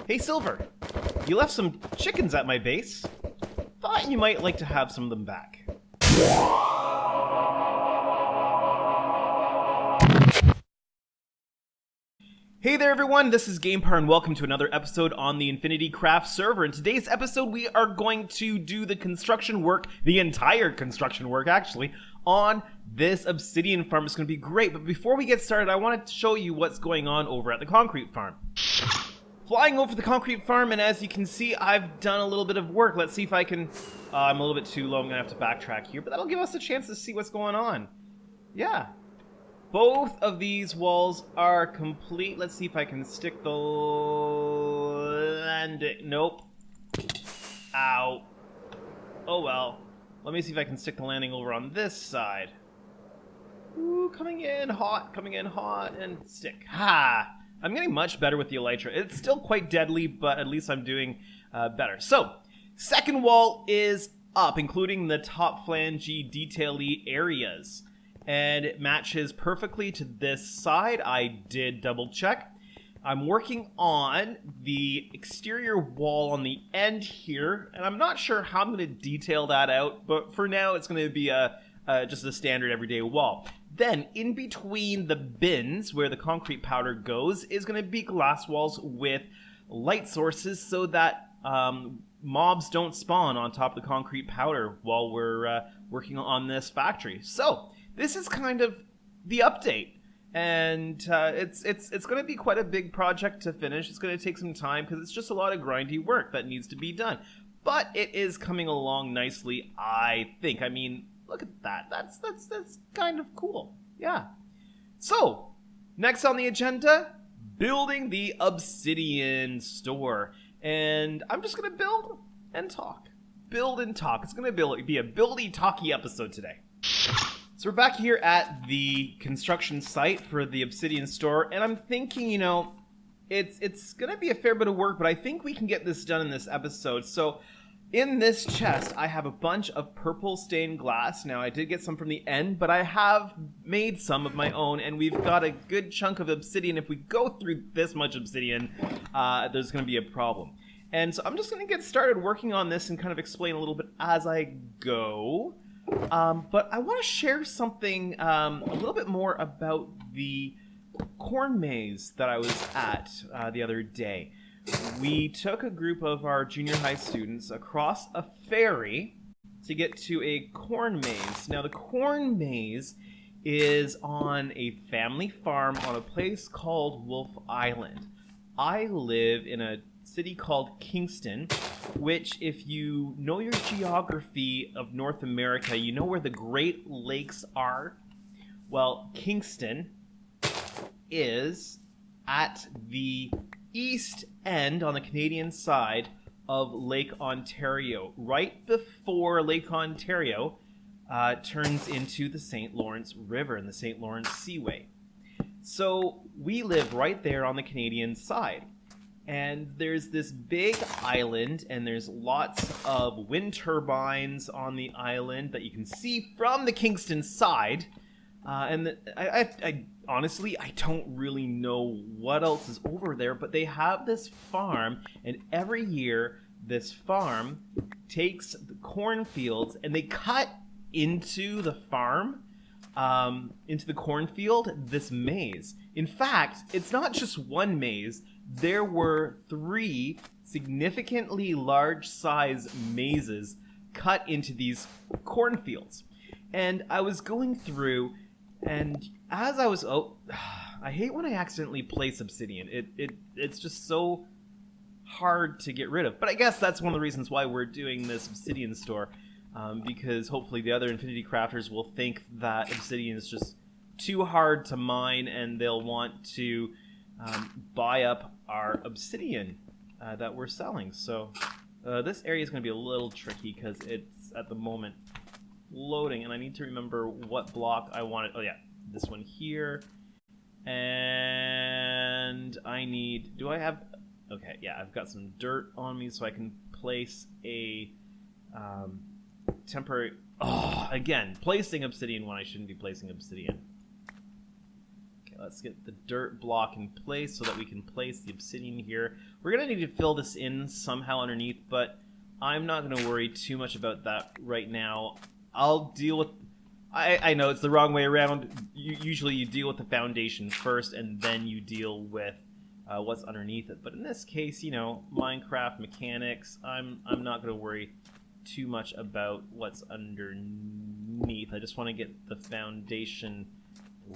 Hey, Silver. You left some chickens at my base. Thought you might like to have some of them back. Hey there everyone, this is GamePar and welcome to another episode on the InfinityCraft server. In today's episode we are going to do the construction work, the entire construction work actually, on this obsidian farm. It's going to be great, but before we get started I wanted to show you what's going on over at the concrete farm. Flying over the concrete farm, and as you can see I've done a little bit of work. Let's see if I can, I'm a little bit too low, I'm going to have to backtrack here, but that'll give us a chance to see what's going on. Yeah. Both of these walls are complete. Let's see if I can stick the landing. Nope. Ow. Oh well. Let me see if I can stick the landing over on this side. Ooh, coming in hot, and stick. Ha! I'm getting much better with the elytra. It's still quite deadly, but at least I'm doing better. So, second wall is up, including the top flangey detail-y areas. And it matches perfectly to this side. I did double check. I'm working on the exterior wall on the end here, and I'm not sure how I'm going to detail that out, but for now it's going to be just a standard everyday wall. Then, in between the bins where the concrete powder goes is going to be glass walls with light sources so that mobs don't spawn on top of the concrete powder while we're working on this factory. So, this is kind of the update, and it's going to be quite a big project to finish. It's going to take some time because it's just a lot of grindy work that needs to be done. But it is coming along nicely, I think. I mean, look at that. That's kind of cool. Yeah. So, next on the agenda, building the Obsidian Store. And I'm just going to build and talk. Build and talk. It's going to be a buildy-talky episode today. So we're back here at the construction site for the Obsidian Store, and I'm thinking, you know, it's going to be a fair bit of work, but I think we can get this done in this episode. So in this chest, I have a bunch of purple stained glass. Now, I did get some from the end, but I have made some of my own, and we've got a good chunk of obsidian. If we go through this much obsidian, there's going to be a problem. And so I'm just going to get started working on this and kind of explain a little bit as I go. But I want to share something a little bit more about the corn maze that I was at the other day. We took a group of our junior high students across a ferry to get to a corn maze. Now, the corn maze is on a family farm on a place called Wolf Island. I live in a city called Kingston, which, if you know your geography of North America, you know where the Great Lakes are. Well, Kingston is at the east end on the Canadian side of Lake Ontario, right before Lake Ontario turns into the St. Lawrence River and the St. Lawrence Seaway. So we live right there on the Canadian side. And there's this big island, and there's lots of wind turbines on the island that you can see from the Kingston side. I honestly, I don't really know what else is over there, but they have this farm, and every year this farm takes the cornfields and they cut into the farm, into the cornfield, this maze. In fact, it's not just one maze. There were 3 significantly large-size mazes cut into these cornfields. And I was going through, and as I was... Oh, I hate when I accidentally place obsidian. It's just so hard to get rid of. But I guess that's one of the reasons why we're doing this Obsidian Store, because hopefully the other Infinity Crafters will think that obsidian is just too hard to mine, and they'll want to buy up our obsidian that we're selling. So this area is going to be a little tricky because it's at the moment loading, and I need to remember what block I wanted. Oh yeah, this one here. And I need, do I have, okay, yeah, I've got some dirt on me so I can place a temporary, again, placing obsidian when I shouldn't be placing obsidian. Okay, let's get the dirt block in place so that we can place the obsidian here. We're going to need to fill this in somehow underneath, but I'm not going to worry too much about that right now. I'll deal with... I know it's the wrong way around. Usually you deal with the foundation first, and then you deal with what's underneath it. But in this case, you know, Minecraft mechanics, I'm not going to worry too much about what's underneath. I just want to get the foundation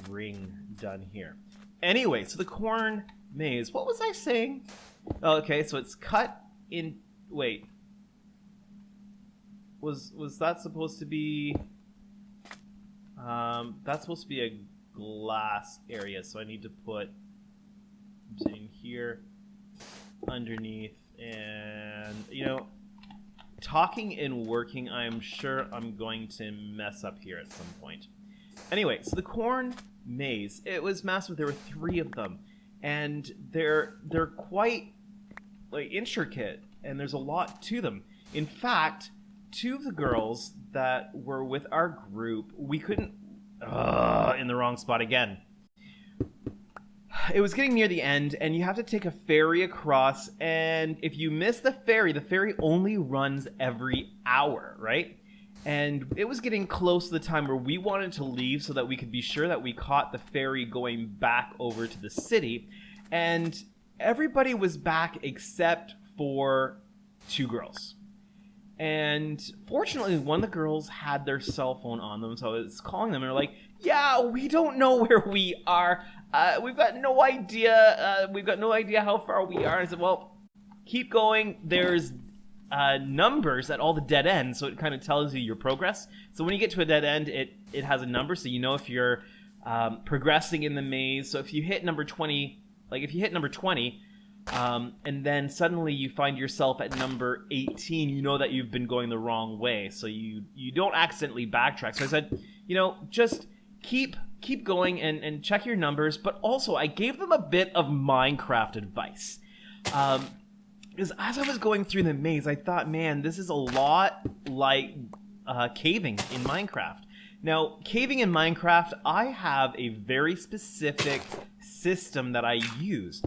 ring done here. Anyway, so the corn maze. What was I saying? Oh, okay, so it's cut in... Wait. Was that supposed to be... that's supposed to be a glass area, so I need to put obsidian here, underneath, and, you know, talking and working, I'm sure I'm going to mess up here at some point. Anyway, so the corn maze, it was massive. There were 3 of them, and they're quite, like, intricate, and there's a lot to them. In fact, 2 of the girls that were with our group, we couldn't... in the wrong spot again. It was getting near the end, and you have to take a ferry across, and if you miss the ferry only runs every hour, right? And it was getting close to the time where we wanted to leave so that we could be sure that we caught the ferry going back over to the city, and everybody was back except for 2 girls. And fortunately, one of the girls had their cell phone on them, so I was calling them, and they're like, yeah, we don't know where we are. We've got no idea. We've got no idea how far we are. And I said, well, keep going. There's numbers at all the dead ends, so it kind of tells you your progress. So when you get to a dead end, it has a number, so you know if you're progressing in the maze. So if you hit number 20, like if you hit number 20, and then suddenly you find yourself at number 18, you know that you've been going the wrong way, so you don't accidentally backtrack. So I said, you know, just keep going and check your numbers, but also I gave them a bit of Minecraft advice. Because as I was going through the maze, I thought, man, this is a lot like caving in Minecraft. Now, caving in Minecraft, I have a very specific system that I use.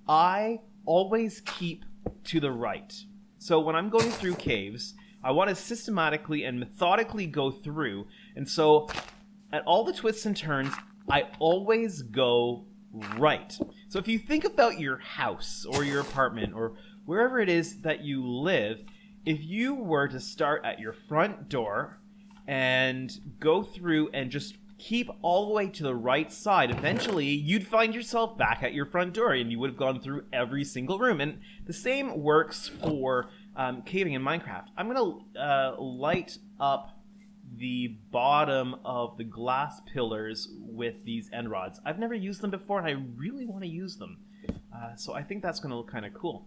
I always keep to the right. So when I'm going through caves, I want to systematically and methodically go through. And so at all the twists and turns, I always go right. So if you think about your house or your apartment or wherever it is that you live, if you were to start at your front door and go through and just keep all the way to the right side, eventually you'd find yourself back at your front door and you would have gone through every single room. And the same works for caving in Minecraft. I'm going to light up the bottom of the glass pillars with these end rods. I've never used them before and I really want to use them. So I think that's going to look kind of cool.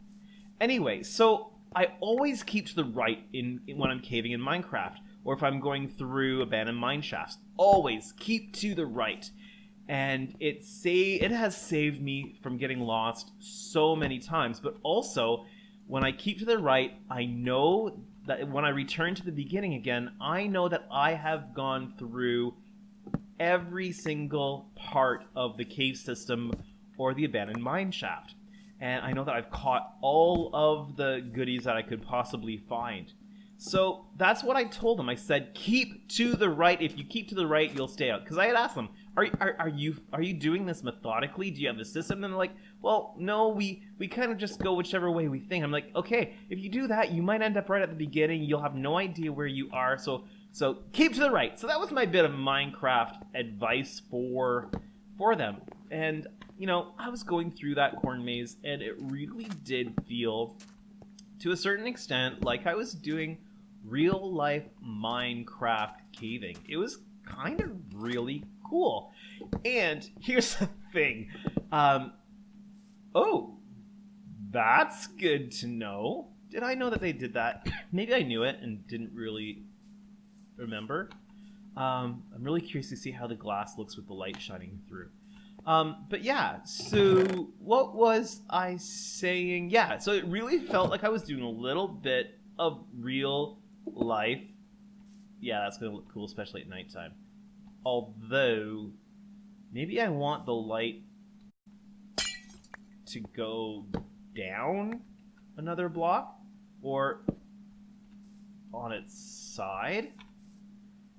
Anyway, so I always keep to the right when I'm caving in Minecraft, or if I'm going through abandoned mine shafts. Always keep to the right. And it has saved me from getting lost so many times. But also, when I keep to the right, I know that when I return to the beginning again, I know that I have gone through every single part of the cave system or the abandoned mine shaft. And I know that I've caught all of the goodies that I could possibly find. So that's what I told them. I said, keep to the right. If you keep to the right, you'll stay out. Because I had asked them, are you doing this methodically? Do you have a system? And they're like, well, no, we kind of just go whichever way we think. I'm like, okay, if you do that, you might end up right at the beginning. You'll have no idea where you are. So keep to the right. So that was my bit of Minecraft advice for them. And, you know, I was going through that corn maze, and it really did feel, to a certain extent, like I was doing real-life Minecraft caving. It was kind of really cool. And here's the thing. Oh, that's good to know. Did I know that they did that? Maybe I knew it and didn't really remember. I'm really curious to see how the glass looks with the light shining through. But yeah, so what was I saying? Yeah, so it really felt like I was doing a little bit of real life. Yeah, that's going to look cool, especially at nighttime. Although, maybe I want the light to go down another block or on its side.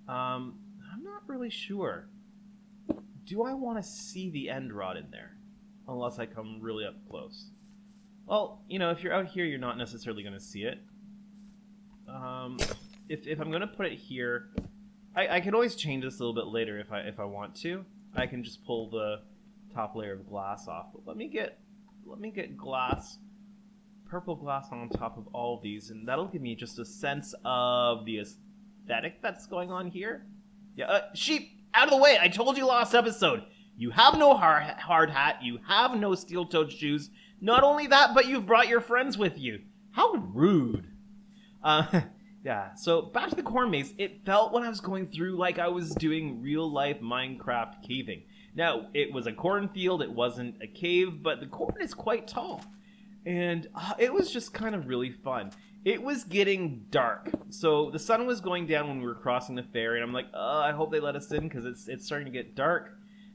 I'm not really sure. Do I want to see the end rod in there? Unless I come really up close. Well, you know, if you're out here, you're not necessarily going to see it. If I'm going to put it here, I can always change this a little bit later if I want to. I can just pull the top layer of glass off. But let me get glass, purple glass on top of all of these, and that'll give me just a sense of the aesthetic that's going on here. Yeah, sheep, out of the way! I told you last episode. You have no hard hat. You have no steel-toed shoes. Not only that, but you've brought your friends with you. How rude. Yeah, so back to the corn maze. It felt when I was going through like I was doing real-life Minecraft caving. Now, it was a cornfield. It wasn't a cave, but the corn is quite tall. And it was just kind of really fun. It was getting dark. So the sun was going down when we were crossing the ferry, and I'm like, I hope they let us in because it's starting to get dark.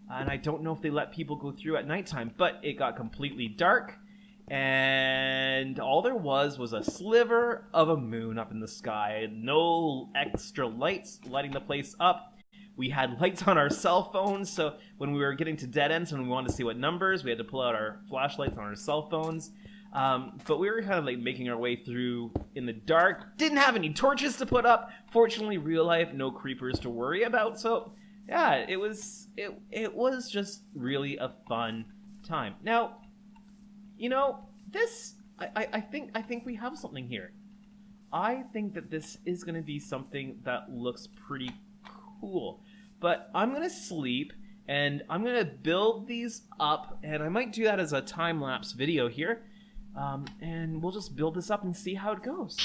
And I don't know if they let people go through at nighttime, but it got completely dark. And all there was a sliver of a moon up in the sky. No extra lights lighting the place up. We had lights on our cell phones, so when we were getting to dead ends and we wanted to see what numbers, we had to pull out our flashlights on our cell phones. But we were kind of like making our way through in the dark. Didn't have any torches to put up. Fortunately, real life, no creepers to worry about. So yeah, it was just really a fun time. Now, you know, this I think we have something here. I think that this is going to be something that looks pretty cool. But I'm going to sleep and I'm going to build these up, and I might do that as a time-lapse video here. And we'll just build this up and see how it goes.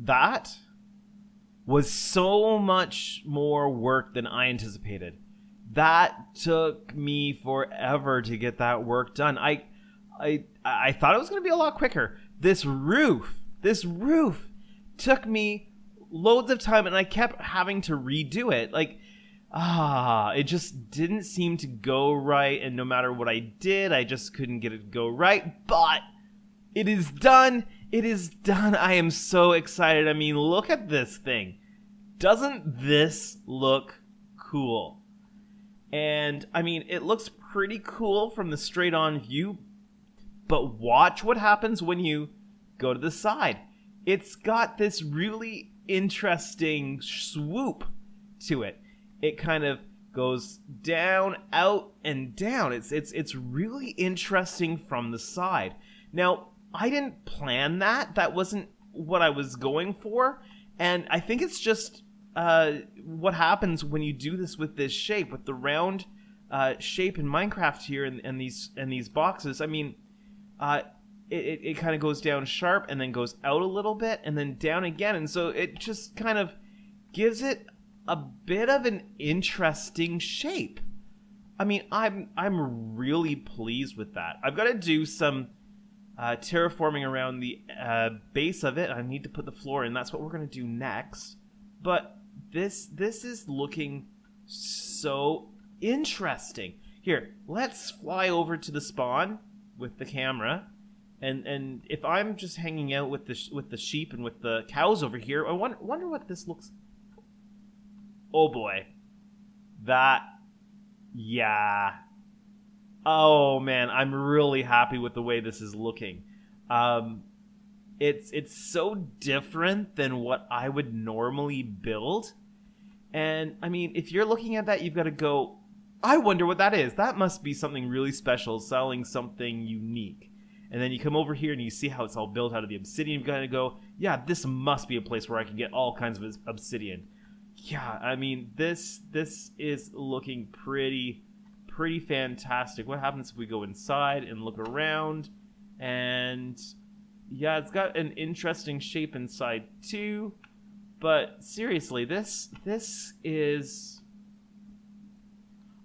that was so much more work than I anticipated. That took me forever to get that work done. I thought it was going to be a lot quicker. This roof took me loads of time, and I kept having to redo it. Like, it just didn't seem to go right, and no matter what I did, I just couldn't get it to go right. But it is done. It is done. I am so excited. I mean, look at this thing. Doesn't this look cool? And, I mean, it looks pretty cool from the straight-on view, but watch what happens when you go to the side. It's got this really interesting swoop to it. It kind of goes down, out, and down. It's really interesting from the side. Now, I didn't plan that. That wasn't what I was going for. And I think it's just what happens when you do this with this shape, with the round shape in Minecraft here and these boxes. I mean, it kind of goes down sharp and then goes out a little bit and then down again. And so it just kind of gives it a bit of an interesting shape. I mean, I'm really pleased with that. I've got to do some terraforming around the base of it. I need to put the floor in. That's what we're going to do next. But this is looking so interesting. Here, let's fly over to the spawn with the camera. And if I'm just hanging out with the sheep and with the cows over here, I wonder what this looks. Oh boy. Yeah. Oh man, I'm really happy with the way this is looking. It's so different than what I would normally build. And I mean, if you're looking at that, you've got to go, I wonder what that is. That must be something really special, selling something unique. And then you come over here and you see how it's all built out of the obsidian. You've got to go, yeah, this must be a place where I can get all kinds of obsidian. Yeah, I mean, this is looking pretty fantastic. What happens if we go inside and look around? And yeah, it's got an interesting shape inside too. But seriously, this is...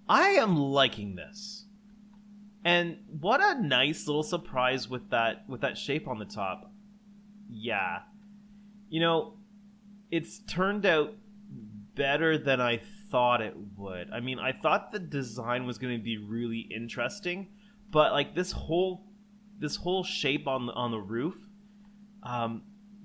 I am liking this. And what a nice little surprise with that shape on the top. Yeah. You know, it's turned out better than I thought it would. I mean, I thought the design was going to be really interesting, but like this whole shape on the roof,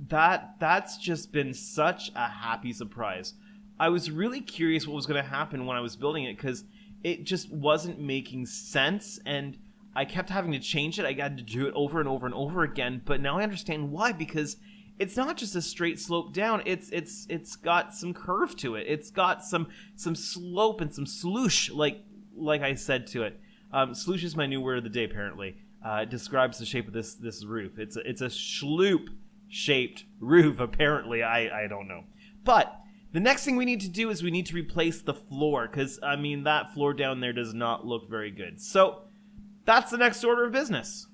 that's just been such a happy surprise. I was really curious what was going to happen when I was building it, because it just wasn't making sense, and I kept having to change it. I had to do it over and over and over again, but now I understand why, because it's not just a straight slope down. It's got some curve to it. It's got some slope and some sloosh, like I said to it. Sloosh is my new word of the day, apparently. It describes the shape of this roof. It's a shloop shaped roof, apparently. I don't know. But the next thing we need to do is we need to replace the floor, because, I mean, that floor down there does not look very good. So that's the next order of business.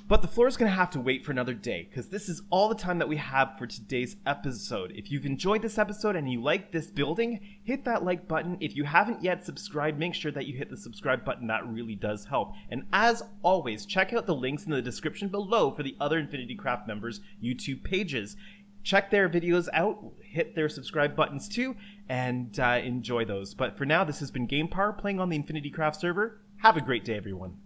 But the floor is going to have to wait for another day, because this is all the time that we have for today's episode. If you've enjoyed this episode and you like this building, hit that like button. If you haven't yet subscribed, make sure that you hit the subscribe button. That really does help. And as always, check out the links in the description below for the other InfinityCraft members' YouTube pages. Check their videos out, hit their subscribe buttons too, and enjoy those. But for now, this has been GamePar playing on the InfinityCraft server. Have a great day, everyone.